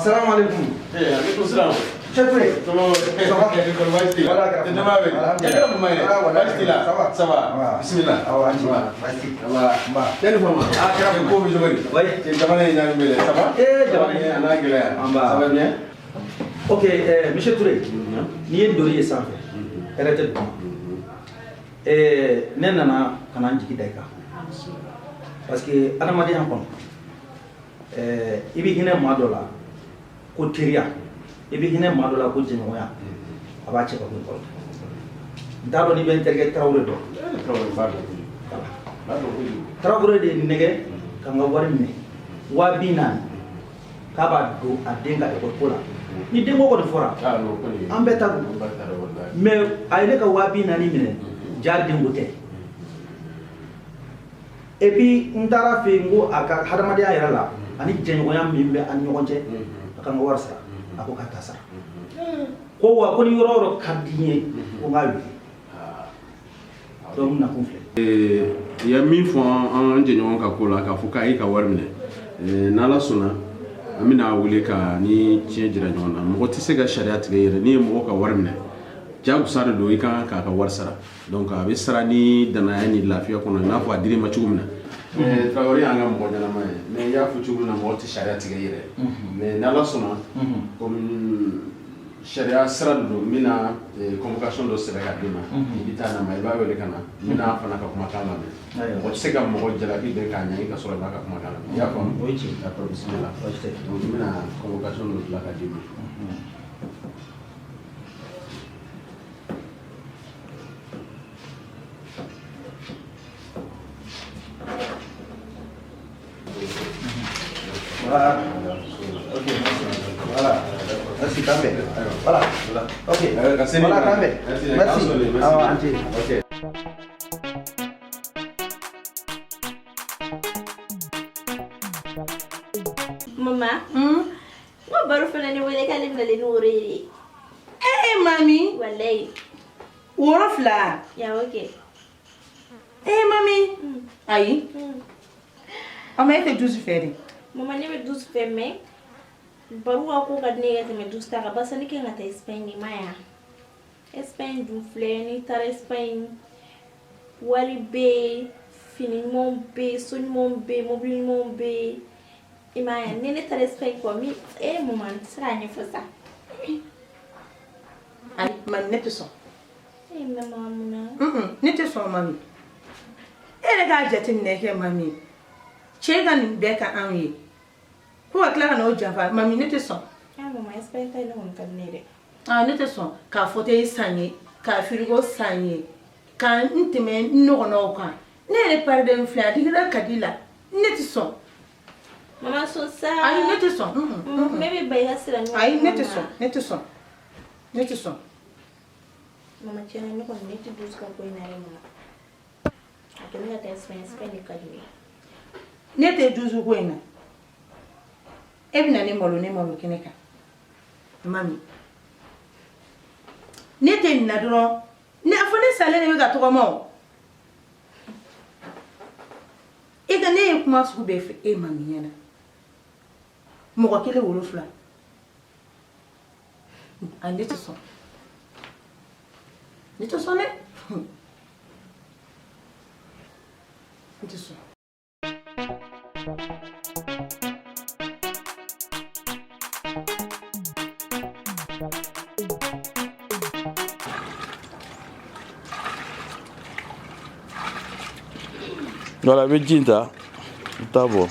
Salam alaikum. Alaikum salam. Chef, Comment ça va? Voilà, c'est demain avec. Ça va. Bismillah. Quelle femme? Ah, quelle femme? Oui. C'est Jamane Nyamele. Ça va? Jamane Anagela. Ça va bien? Ok, Monsieur Touré. Ni ye dori ye sanfɛ. Hɛrɛ tɛ dugu. Ne nana ka na n jigi da I kan. Parce que adamadenya kɔnɔ, I bɛ hinɛ maa dɔ la ko teriya, I bɛ hinɛ maa dɔ la ko jɛɲɔgɔnya, a b'a cɛ ka bɔ I kɔrɔ. N t'a dɔn n'i bɛ n terikɛ Tarawele dɔn. Tarawele de ye nɛgɛ ka n ka wari minɛ 240,000 k'a b'a don a den ka école ko la. Ni denko kɔni fɔra, an bɛɛ ta don. Mais a ye ne ka 240,000 minɛ, ja denko tɛ. Et puis n taara fɛ yen ko a ka hadamadenya yɛrɛ la ani jɛɲɔgɔnya min bɛ an ni ɲɔgɔn cɛ a ka n ka wari sara a ko k'a ta sara ko wa ko ni yɔrɔ o yɔrɔ ka di n ye ko n k'a wuli donc n nakun filɛ. I ye min fɔ an jɛɲɔgɔn ka ko la k'a fɔ k'a y'i ka wari minɛ n'Ala sɔnna an bɛna wele ka ni tiɲɛ jira ɲɔgɔn na mɔgɔ tɛ se ka sariya tigɛ i yɛrɛ n'i ye mɔgɔ ka wari minɛ jagosa de don I kan k'a ka wari sara donc a bɛ sara ni danaya ni lafiya kɔnɔ i n'a fɔ a dir'i ma cogo min na. Traoré y'an ka mɔgɔ ɲɛnama ye mais i y'a fɔ cogo min na mɔgɔ tɛ sariya tigɛ i yɛrɛ mais n'Ala sɔnna comme sariya sira de don n bɛna convocation dɔ sɛbɛn ka d'i ma I bɛ taa n'a ma I b'a wele ka na n bɛna fana ka kumakan lamɛn mɔgɔ tɛ se ka mɔgɔ jalaki bɛɛ k'a ɲɛ I ka sɔrɔ I b'a ka kumakan lamɛn i y'a faamu? O ye tiɲɛ. D'accord bisimila donc n bɛna convocation dɔ dilan ka d'i ma. Voilà. Ok. Voilà. Merci Kambe. Voilà. Ok. Voilà Kambe. Merci. Ah, Anti. Ok. Mama. Wa baru fana ni wele k'ale bɛna ni woro ye. Mami. Walayi. Woro fila. Yawo kɛ. Mami. Ayi. Ama e tɛ dusu fɛ de. Mama ne bɛ dusu fɛ mais baru ka ko ka di ne ye ka tɛmɛ dusu ta kan barisa ne kan ka taa Espagne de ma yan. Espagne dun filɛ n'i taara Espagne wari bɛ yen fini ɲumanw bɛ yen so ɲumanw bɛ yen mobili ɲumanw bɛ yen i ma yan ni ne taara Espagne kɔ min mama n tɛ se k'a ɲɛfɔ sa. Ayi mami ne tɛ sɔn. Mais mama mun na. Ne tɛ sɔn mami. E yɛrɛ k'a jateminɛ kɛ mami. Cɛ ka nin bɛɛ ka anw ye. Ko ka tila ka n'o janfa mami ne tɛ sɔn. Mama Espagne ta ne kɔni ka di ne ye dɛ. Ne tɛ sɔn k'a fauteuil san ye k'a frigo san ye ka n tɛmɛ n ɲɔgɔnnaw kan. Ne yɛrɛ pariden filɛ a digira ka di la ne tɛ sɔn. Mama sɔn sa. Ayi ne tɛ sɔn. Ne bɛ ba I ka sira ɲuman. Ayi ne tɛ sɔn ne tɛ sɔn ne tɛ sɔn. Mama tiɲɛna ne kɔni ne tɛ dusu ka ko in na yɛrɛ mama. A to ne ka taa Espagne de ka di ne ye. Ne tɛ dusu ko in na. E bɛna ne malo kɛnɛ kan. Mami. Ne tɛ nin na dɔrɔn ne a fɔ ne salen de bɛ ka tɔgɔma o. E ka ne ye kuma sugu bɛɛ fɛ e mami ɲɛna. Mɔgɔ kelen wolo fila. Ayi ne tɛ sɔn. Ne tɛ sɔn dɛ. Ne tɛ sɔn. Voilà, bɛ ji in ta i t'a bɔ.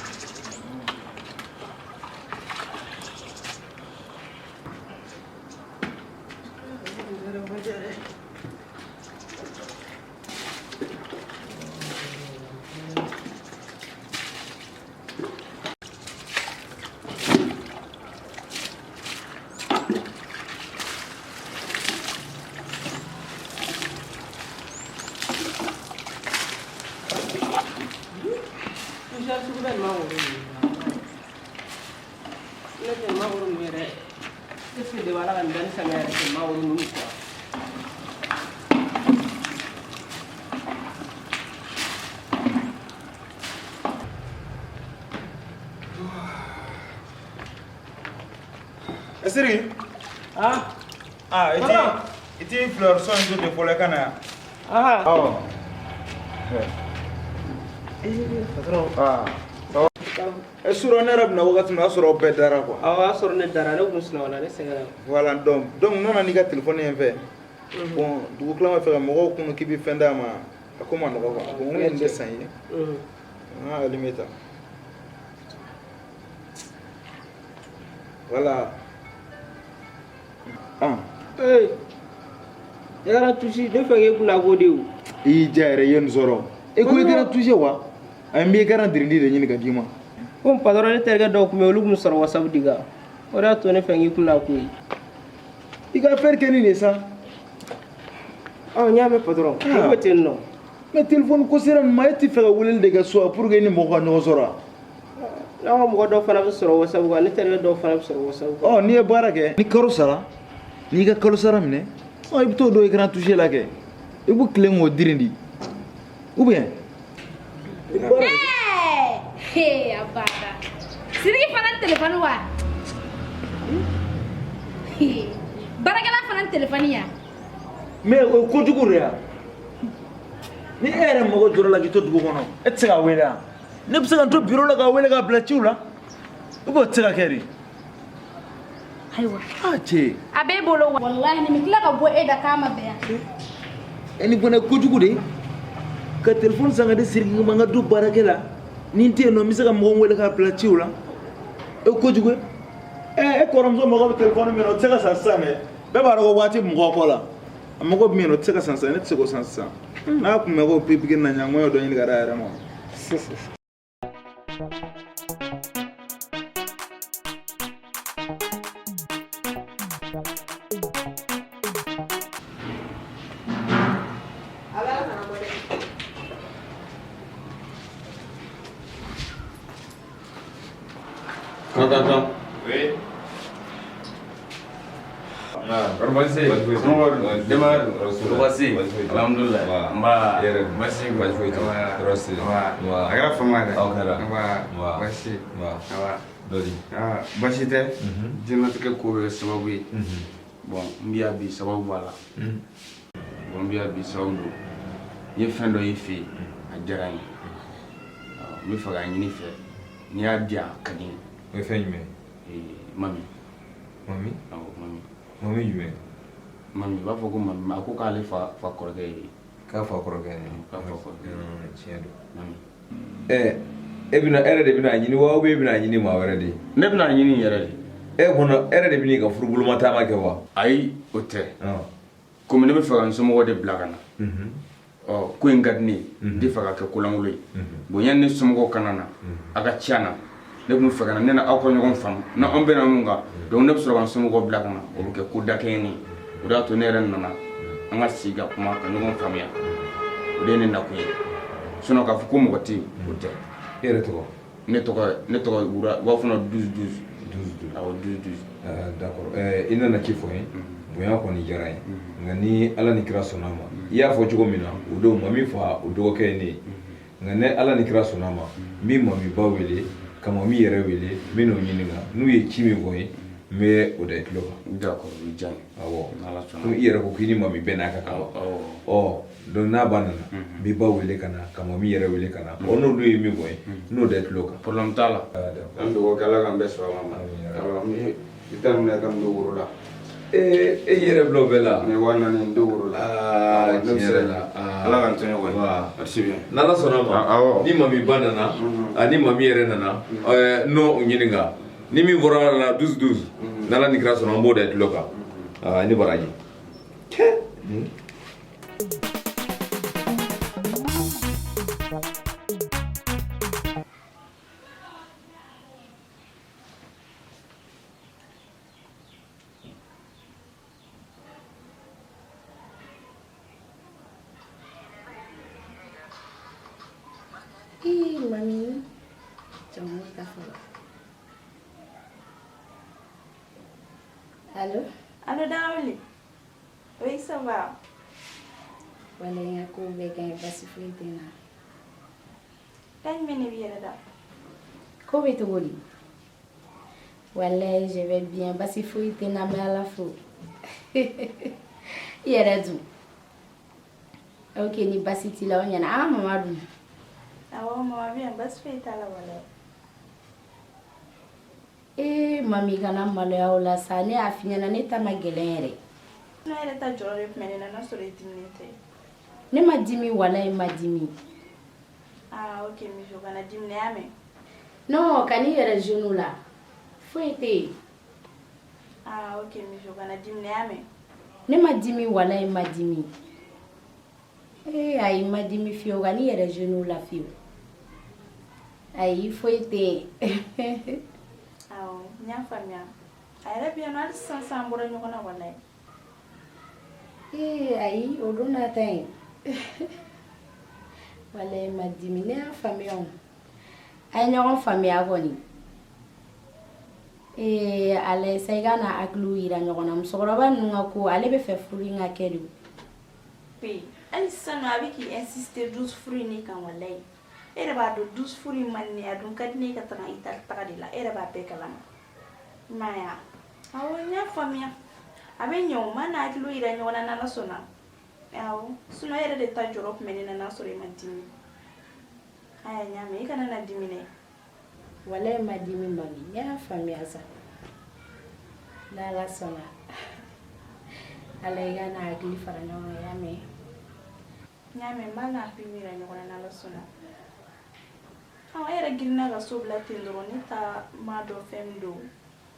Siri. Itu fleur son itu de pole kana. Oh. Suro ne rab na wakati na suro be dara quoi. Suro ne dara ne kun sina wala ne sɛgɛn. Voilà donc nana ni ka téléphone en fait. Bon, du coup là on fait mo ko ki bi fenda ma ko ma no ko. Bon on est san yi. Limita. Voilà. Ya kana tusi ne fɛ k'e kunna ko de o. I jare yen zoro. E ko gara tusi wa? Ay mi gara dirindi de nyini ka dima. Ko patron ne terikɛ dɔw kun bɛ olu kun sɔrɔ WhatsApp diga. O de y'a to ne fɛ k'i kunna ko ye. I ka faire kɛ ni de sa. N y'a mɛn patron. Ne ko ten nɔ. Mais téléphone ko sera ma e ti fɛ ka weleli de kɛ so pour que ni mɔgɔ ka ɲɔgɔn sɔrɔ. N'a ka mɔgɔ dɔw fana bɛ sɔrɔ WhatsApp kan ne terikɛ dɔw fana bɛ sɔrɔ WhatsApp kan. N'i ye baara kɛ ni kalo sara n'i ka kalo sara minɛ i bɛ t'o don écran touché la kɛ i b'u tilen k'o dirindi ou bien. Abada. Siriki fana téléphone wa? Barakɛla fana téléphone ya? Mais o kojugu de ya. Ni e yɛrɛ mɔgɔ jɔrɔ la k'i to dugu kɔnɔ e tɛ se ka wele wa? Ne bɛ se ka to bureau la ka wele ka bila ciw la ou bien o tɛ se ka kɛ de. Ayiwa. Cɛ. A b'e bolo wa? Wallahi nin bɛ tila ka bɔ e da k'a ma bɛn. E nin fana ye kojugu de ka téléphone san ka di Siriki ma n ka du baarakɛ la ni n tɛ yen nɔ n bɛ se ka mɔgɔ wele ka bila ciw la e kojugu ye. E kɔrɔmuso mɔgɔ bɛ téléphone min na o tɛ se ka san sisan dɛ bɛɛ b'a dɔn ko waati mɔgɔ kɔ la a mɔgɔ bɛ min na o tɛ se ka san sisan ne tɛ se k'o san sisan n'a tun bɛ ko pikiri na ɲa n ko y'o dɔ ɲini ka d'a yɛrɛ ma. Attends. Oui. Démarre. Voici. Alhamdulillah. Mba. Merci. Agara famada. Mba. Merci. Dodi. Basi tɛ. Diɲɛlatigɛ ko bɛ kɛ sababu ye. Bon, n b'i bi sababu b'a la. Bon, n b'i bi sababu don. N ye fɛn dɔ y'i fɛ yen, a diyara n ye. N bɛ fɛ k'a ɲini fɛ. N'i y'a di yan ka di n ye. O ye fɛn jumɛn? Mami. Mami? Awɔ, mami. Mami jumɛn? Mami, u b'a fɔ ko mami, a ko k'ale fa kɔrɔkɛ ye. K'a fa kɔrɔkɛ ye? K'a fa kɔrɔkɛ ye. Tiɲɛ don. Mami. E yɛrɛ de bɛna ɲini wa ou bien e bɛna ɲini maa wɛrɛ de? Ne bɛna ɲini n yɛrɛ de. E yɛrɛ de bɛn'i ka furuboloma taama kɛ wa? Ayi, o tɛ. Komi ne bɛ fɛ ka n somɔgɔw de bila ka na. Ko in ka di ne ye. N tɛ fɛ ka kɛ kolankolon ye. Bon yanni ne somɔgɔw kana na, a ka ca na. Ne tun fɛ ka na ne na aw ka ɲɔgɔn faamu n'anw bɛnna mun kan donc ne bɛ sɔrɔ ka n somɔgɔw bila ka na o bɛ kɛ ko dakɛɲɛni ye o de y'a to ne yɛrɛ nana an ka sigi ka kuma ka ɲɔgɔn faamuya o de ye ne nakun ye sinon k'a fɔ ko mɔgɔ tɛ yen o tɛ. E yɛrɛ tɔgɔ? Ne tɔgɔ Wura u b'a fɔ n ma 12-12. Awɔ 12-12. D'accord i nana ci fɔ n ye bonya kɔni diyara n ye nka ni Ala ni kira sɔnna ma i y'a fɔ cogo min na o don mami fa o dɔgɔkɛ ye ne ye nka ni Ala ni kira sɔnna ma n bɛ mami ba wele ka mami yɛrɛ wele n bɛ n'o ɲininka n'u ye ci min fɔ n ye n bɛ o da i tulo kan. D'accord o diya n ye. Awɔ ko i yɛrɛ ko k'i ni mami bɛɛ n'a ka kan. Donc n'a ba nana n b'i ba wele ka na ka mami yɛrɛ wele ka na n'olu ye min fɔ n ye n'o da i tulo kan. Problème t'a la. An dugawu kɛ Ala k'an bɛɛ sɔrɔ a ma. N bɛ taa minɛ ka n don woro la. E yɛrɛ bila o bɛɛ la. N ye 4000 n don woro la. Tiɲɛ yɛrɛ la. Ala k'an to ɲɔgɔn ye. Merci bien. N'Ala sɔnna ma ni mami ba nana ani mami yɛrɛ nana n'o ɲininka ni min fɔra la 12-12 n'Ala ni kira sɔnna an b'o da i tulo kan. Ni baraji. Mami, jangan kita follow. Allô? Allô, Daouli? Oui, ça va. Wala nga ko bega basi flitina. Kañ mene bi yere da? Ko be to woli. Wallahi, je vais bien. Basi foyi tɛ na mɛ ala fo. I yɛrɛ dun. Ok, ni basi t'i la o ɲɛna. Ah, mama dun. Awɔ, mama bɛ yan. Basi foyi t'a la wallahi. Mami kana maloya o la sa. Ne y'a f'i ɲɛna ne ta ma gɛlɛn yɛrɛ. Ne yɛrɛ ta jɔrɔ de tun bɛ ne na n'a sɔrɔ i diminen tɛ. Ne ma dimi wallahi ma dimi. Ah, ok, Mijo, kana dimi, ne y'a mɛn. Non, kan'i yɛrɛ genou la. Foyi tɛ yen. Ah, ok, Mijo, kana dimi, ne y'a mɛn. Ne ma dimi wallahi ma dimi. Ayi ma dimi fiyewu kan'i yɛrɛ genou la fiyewu. Ayi foyi tɛ yen. Awɔ, n y'a faamuya. A yɛrɛ bɛ yan nɔ hali sisan an bɔra ɲɔgɔn na wallahi. Ayi o don nata yen. Wallahi ma dimi ne y'a faamuya o. A ye ɲɔgɔn faamuya kɔni. Ale sa i ka na hakiliw yira ɲɔgɔn na musokɔrɔba ninnu ka ko ale bɛ fɛ furu in ka kɛ de. Pe hali sisan nɔ a bɛ k'i insister douce furu in ne kan wallahi. E yɛrɛ b'a dɔn douce furu in man di ne ye a dun ka di ne ye ka taga Italie taga de la e yɛrɛ b'a bɛɛ kalama. I m'a ye wa? Awɔ n y'a faamuya. A bɛ ɲɛ o ma n'a hakiliw yira ɲɔgɔn na n'Ala sɔnna. Awɔ sinon e yɛrɛ de ta jɔrɔ tun bɛ ne na n'a sɔrɔ i ma dimi. Aya n y'a mɛn i kana na dimi dɛ. Wallahi ma dimi mami ne y'a faamuya sa. N'Ala sɔnna. Ala i ka na hakili fara ɲɔgɔn kan i y'a mɛn. N y'a mɛn n b'a n'a hakiliw yira ɲɔgɔn na n'Ala sɔnna. E yɛrɛ girinna ka so bila ten dɔrɔn ne ta m'a dɔn fɛn min don.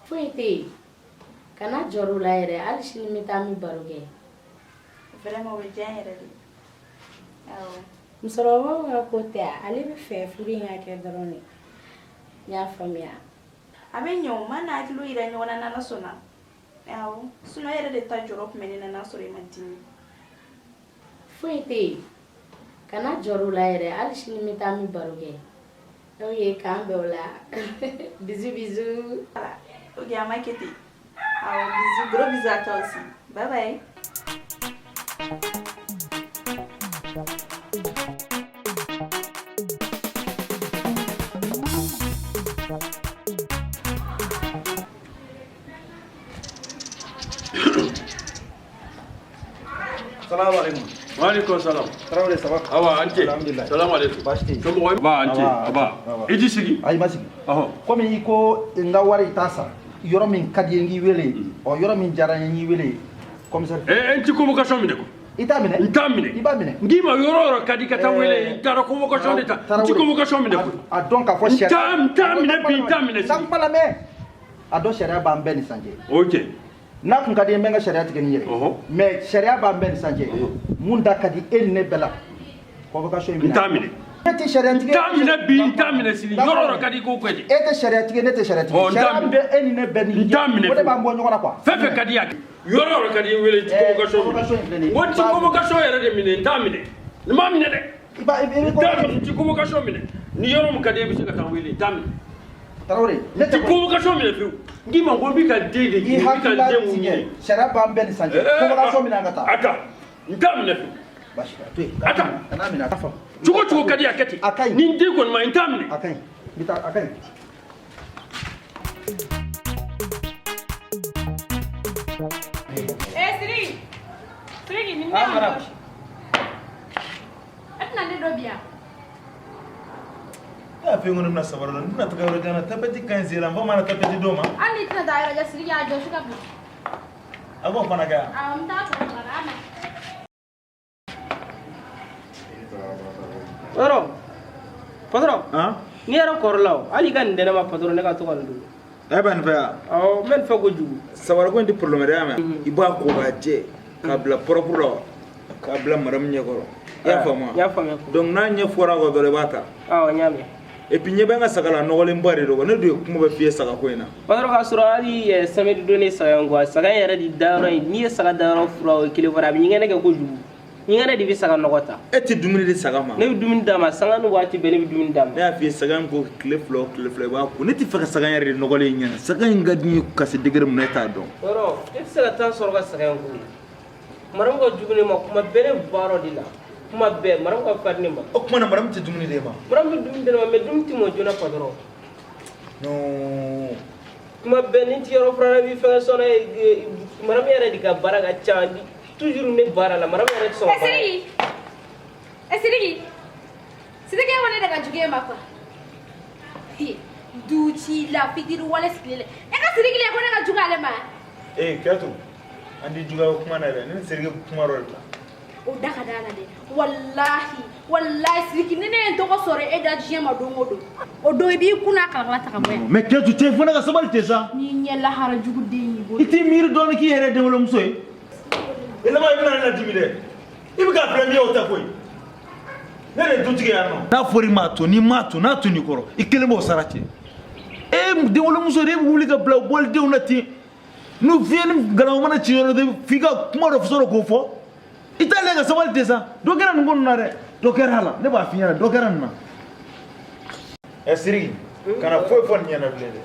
Foyi tɛ yen. Kana jɔr'o la yɛrɛ hali sini n bɛ taa n bɛ baro kɛ. Vraiment o bɛ diya n yɛrɛ de. Awɔ. Musokɔrɔbaw ka ko tɛ ale bɛ fɛ furu in ka kɛ dɔrɔn de. N y'a faamuya. A bɛ ɲɛ o ma n'a hakiliw yira ɲɔgɔn na n'Ala sɔnna. Awɔ sinon e yɛrɛ de ta jɔrɔ tun bɛ ne na n'a sɔrɔ i ma dimi. Foyi tɛ yen. Kana jɔr'o la yɛrɛ hali sini n bɛ taa n bɛ baro kɛ. Ok, k'an bɛn o la. Bisous bisous. Ok, a ma kɛ ten. Awɔ bisous, gros bisous à toi aussi. Bye bye. Salam alaikum. Waalaikum salam. Tarawele ça va? Awa ante. Alhamdulillah. Salam alaikum. Baasi tɛ yen. Somɔgɔ ba ante. Aba. I ji sigi. Ayi ma sigi. Ɔhɔ. Komi i ko n ka wari t'a sara yɔrɔ min ka di ye n k'i wele yɔrɔ min diyara n ye n k'i wele commissaire. N ti convocation minɛ ko. I t'a minɛ? N t'a minɛ. I b'a minɛ? N k'i ma yɔrɔ yɔrɔ ka di ka taa wele n taara convocation de ta. N ti convocation minɛ ko. A dɔn k'a fɔ sariya. N t'a minɛ bi n t'a minɛ sini. N kuma lamɛn. A dɔn sariya b'an bɛɛ ni san cɛ. Ok. N'a kun ka di n bɛ n ka sariya tigɛ ni yɛrɛ. Mais sariya b'an bɛɛ ni san cɛ. Mun da ka di e ni ne bɛɛ la. Convocation in minɛ. N t'a minɛ. Ne tɛ sariya tigɛ. N t'a minɛ bi n t'a minɛ sini yɔrɔ yɔrɔ ka di k'o kɛ de. E tɛ sariya tigɛ ne tɛ sariya tigɛ. Sariya min bɛ e ni ne bɛɛ ni. N t'a minɛ. O de b'an bɔ ɲɔgɔn na quoi. Fɛn fɛn ka di y'a kɛ. Yɔrɔ yɔrɔ ka di n wele n ti convocation minɛ. O ti convocation yɛrɛ de minɛ n t'a minɛ. N m'a minɛ dɛ. N t'a minɛ n ti convocation minɛ. Ni yɔrɔ min ka di e bɛ se ka taa wele n t'a minɛ. Tarawele. Ne tɛ convocation minɛ fiyewu. N k'i ma ko n b'i ka den de ɲini n b'i ka den mun ɲini. Sariya b'an bɛɛ ni san cɛ. Convocation minɛ an ka taa. A ta n t'a minɛ fiyewu. Basi to yen. A ta. Kana minɛ a ka faamu. Cogo cogo ka di a kɛ ten. A ka ɲi. Ni n den kɔni ma n t'a minɛ. A ka ɲi. N bɛ taa a ka ɲi. Siri. Siri ni Ah, madame. Atna ne do biya. Ya fi ngun na sabar don na taga wala gana tabati kan zela ba mana tabati doma Ani tna da ira Siri ya jo shuka bu. ago fana ga Am ta ko na ama. Patron. ah Ni yɛrɛ kɔrɔla o hali ka nin dɛnɛ ma patron ne ka to ka nin dun. e ban fa Awɔ n bɛ nin fɛ kojugu. sabar ko ndi problème de ama i ba ko ba je ka bla propre la ka bla maram ɲɛ kɔrɔ ya fama N y'a faamuya. donc n'a ɲɛ fɔra ko dɔ ba ta Awɔ n y'a mɛn. et puis ɲɛ bɛ n ka sagala nɔgɔlen ba de do ne do kuma bɛ fiye saga ko in na Patron k'a sɔrɔ hali samedi don ne saga in quoi saga in yɛrɛ de dayɔrɔ in n'i ye saga dayɔrɔ fura o ye kelen fɔra a bɛ ɲɛgɛnɛ kɛ kojugu. Ɲɛgɛnɛ de bɛ saga nɔgɔ ta. e tɛ dumuni di saga ma Ne bɛ dumuni d'a ma sanga ni waati bɛɛ ne bɛ dumuni d'a ma. ne y'a f'i ye saga in ko tile fila i b'a ko ne tɛ fɛ ka saga in yɛrɛ de nɔgɔlen ɲɛna saga in ka di n ye ka se degré min na e t'a dɔn Patron e tɛ se ka temps sɔrɔ ka saga in ko ye. Maramu ka jugu ne ma kuma bɛɛ ne baara de la. Kuma bɛɛ maramu ka fari ne ma. o kuma na mara min tɛ dumuni de ma Maramu bɛ dumuni di ne ma mais dumuni tɛ mɔ joona patron. non kuma bɛɛ ni tigɛrɔ fana bi fɛn sɔnna mara min yɛrɛ de ka baara ka ca toujours ne baara la mara min yɛrɛ tɛ sɔn ka baara Sidiki wale daga juge ma quoi. Duci la fitiri wale sikile. E ka Sidiki le ko ne ka juga ale ma. Katu. Andi juga kuma na re. Ni Sidiki kuma ro la. O daga dala de. Wallahi Sidiki ne to ko sore e da jiye ma dongo do. O do bi kuna kala ta ka boya. Mais Katu te fona ka sabal te sa. Ni nyella hara jugu de ni bo. Iti mir don ki yere de wala musoy. Ila ma ibna na timide. Ibi ka premier o ta koy. Nere dutigi yanno na fori mato ni koro ikelemo sarati de wala muso de wuli ka bla bol de onati nu vien gana mana ci yono de figa kuma do fsoro ko fo itale ga sabal desa do gara ngon na re do gara la ne ba finya do gara na esiri kana foi fon nyana blede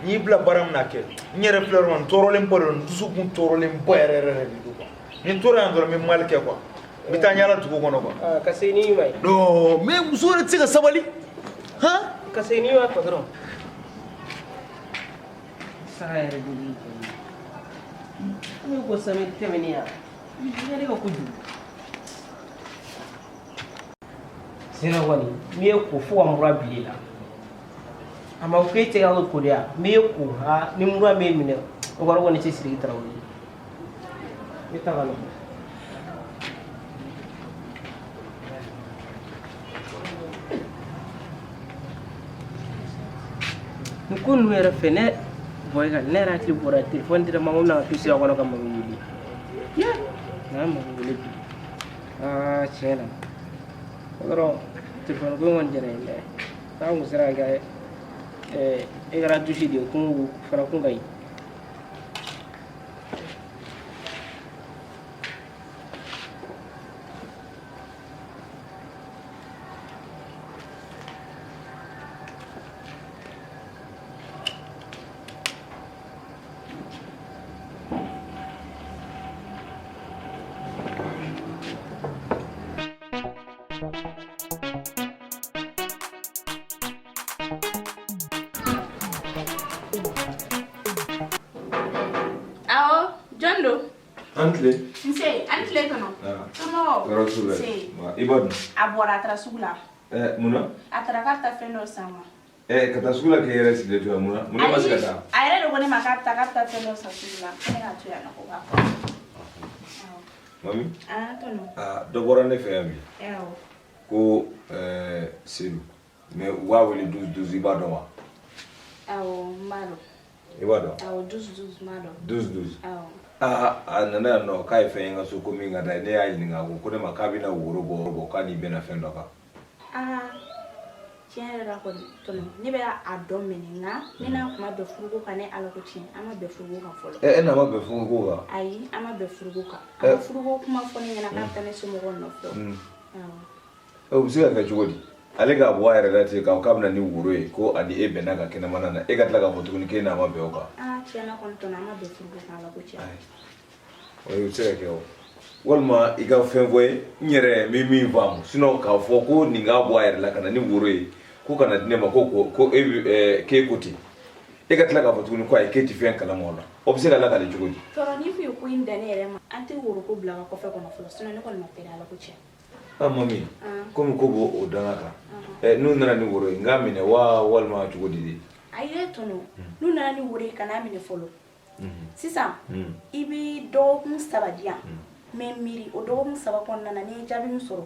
ni bla baram na ke nyere fleur man torolem bolon dusu kun torolem boyere du ko ni toro andoro mi malke quoi bitanyala tuko kono ko kaseni mai no me musore tsiga sabali ha kaseni wa patron saya redu ko sami temenia ni ko kudu sina wani me ko fu amura bilila ama ko ite ga ko dia me ko ha ni mura me mine o garo woni ci siri trawni mi tagalo kun wera fene boy gal nera ti bora telefon dira mamam na fi siya kono kam mamili ya na mamili chena oro telefon ko mon jere inde ta musira ga gara dushi di kun fara kun gai Antle. Nse, antle kono. Tono. Karo sube. Nse. Ibon. Abora atra sugula. Muna? Atra karta fendo sama. Kata sugula ke yere sile tu muna. Muna maskata. Ayere do gone makata karta fendo sa sugula. Kene ga tuya na ko ba ko. Mami? Tono. Dobora ne fe ami. Ewo. Ko silu. Me wa wele 12 ibadon wa. Awo malo. Ibadon. Awo 12 malo. 12. Awo. Nana no kai fe nga so ko mi nga dai ne ayi nga ko ne makabi na wuro bo ka ni be na fe ndo ka tiɲɛ yɛrɛ kɔni tɔnɔ ne bɛ a dɔn mɛnɛ nka ne n'a kuma bɛɛ furuko kan ne ala ko tiɲɛ an ma bɛɛ furuko kan fɔlɔ na ma bɛɛ furuko kan ayi an ma bɛɛ furuko kan an ma furuko kuma fɔ ne ɲɛna k'a bɛ taa ne somɔgɔw nɔfɛ o bɛ se ka kɛ cogo di ale k'a bɔ a yɛrɛ la ten k'a bɛna ni wuro ye ko ani e bɛnna ka kɛnɛmana na e ka tila k'a fɔ tuguni k'e n'a ma bɛn o kan tiɲɛna kɔni tɔnɔ an ma bɛɛ furuko kan ala ko tiɲɛ o bɛ se ka kɛ o walima i ka fɛn fɔ ye n yɛrɛ n bɛ min faamu sinon k'a fɔ ko nin k'a bɔ a yɛrɛ la ka na ni woro ye ko kana di ne ma ko k'e ko ten e ka tila k'a fɔ tuguni ko ayi k'e tɛ fɛn kalama o la o bɛ se ka lakale cogo di. tɔɔrɔ ni kun ye ko in da ne yɛrɛ ma an tɛ woro ko bila ka kɔfɛ kɔnɔ fɔlɔ sinon ne kɔni ma pere ala ko tiɲɛ. Mami komi ko b'o danga kan n'u nana ni woro ye n k'a minɛ wa walima cogo di de. ayi dɛ tɔnɔ n'u nana ni woro ye ka n'a minɛ fɔlɔ sisan i bɛ dɔgɔkun 3 di yan. mais miiri o dɔgɔkun 3 kɔnɔna na ni jaabi min sɔrɔ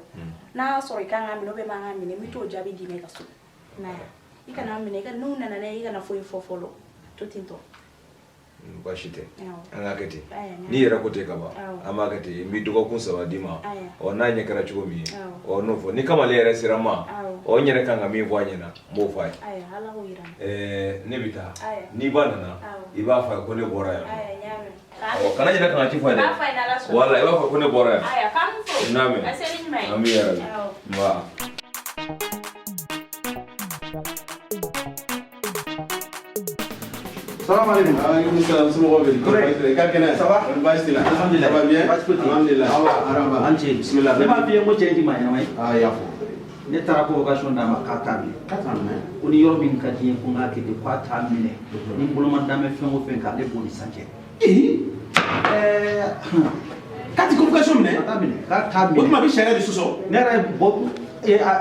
n'a sɔrɔ i kan ka minɛ o bɛ man ka minɛ n bɛ t'o jaabi d'i ma i ka so i kana minɛ n'u nana n'a ye i kana foyi fɔ fɔlɔ to ten tɔ. baasi tɛ an k'a kɛ ten n'i yɛrɛ ko ten ka ban an b'a kɛ ten n bɛ dɔgɔkun 3 d'i ma n'a ɲɛ kɛra cogo min ye n'o fɔ ni kamalen yɛrɛ sera n ma n yɛrɛ kan ka min fɔ a ɲɛna n b'o fɔ a ye ne bɛ taa n'i ba nana i b'a fɔ a ye ko ne bɔra yan. kana ɲinɛ kana ci fɔ a ye dɛ wala i b'a fɔ ko ne bɔra yan n'a mɛn an bɛ yɛrɛ nba. Salam alaikum. Alaikum salam. Semua baik. Kau kena. Sabar. Baik sila. Alhamdulillah. Sabar bien. Alhamdulillah. Allah araba. Anci. Bismillah. Ne ma fiye mo cɛ di ma ɲɛnama ye. Ya fɔ. ne taara convocation d'a ma k'a t'a minɛ ko ni yɔrɔ min ka di ye ko n k'a kɛ ten k'a t'a minɛ ni boloma danbɛ fɛn o fɛn k'ale b'o de sancɛ k'a ti convocation minɛ k'a t'a minɛ o tuma a bɛ sariya de sɔsɔ ne yɛrɛ bɔ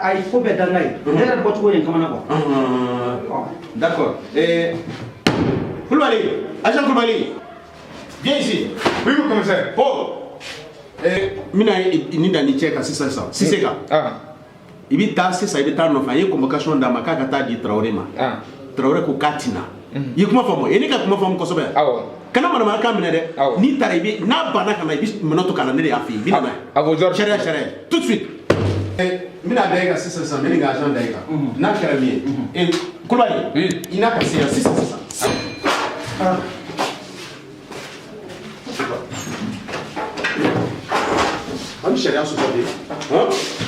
a ye ko bɛɛ da n ka ye ne yɛrɛ bɔcogo ye n kamana quoi d'accord Koulibaly agent Koulibaly viens ici oui mon commissaire mina ni da ni cɛ kan sisan Sise kan i bɛ taa sisan i bɛ taa nɔfɛ a ye convocation d'a ma k'a ka taa di Traoré ma Traoré ko k'a tina i ye kuma faamu e ne ka kuma faamu kosɛbɛ kana manamanakan minɛ dɛ n'i taara i bɛ n'a banna ka na i bɛ minɛ to ka na ne de y'a f'i ye i bɛ na sariya tout de suite n bɛna da e kan sisan n bɛ nin ka agent da e kan n'a kɛra min ye Koulibaly i n'a ka se yan sisan an bɛ sariya sɔsɔ de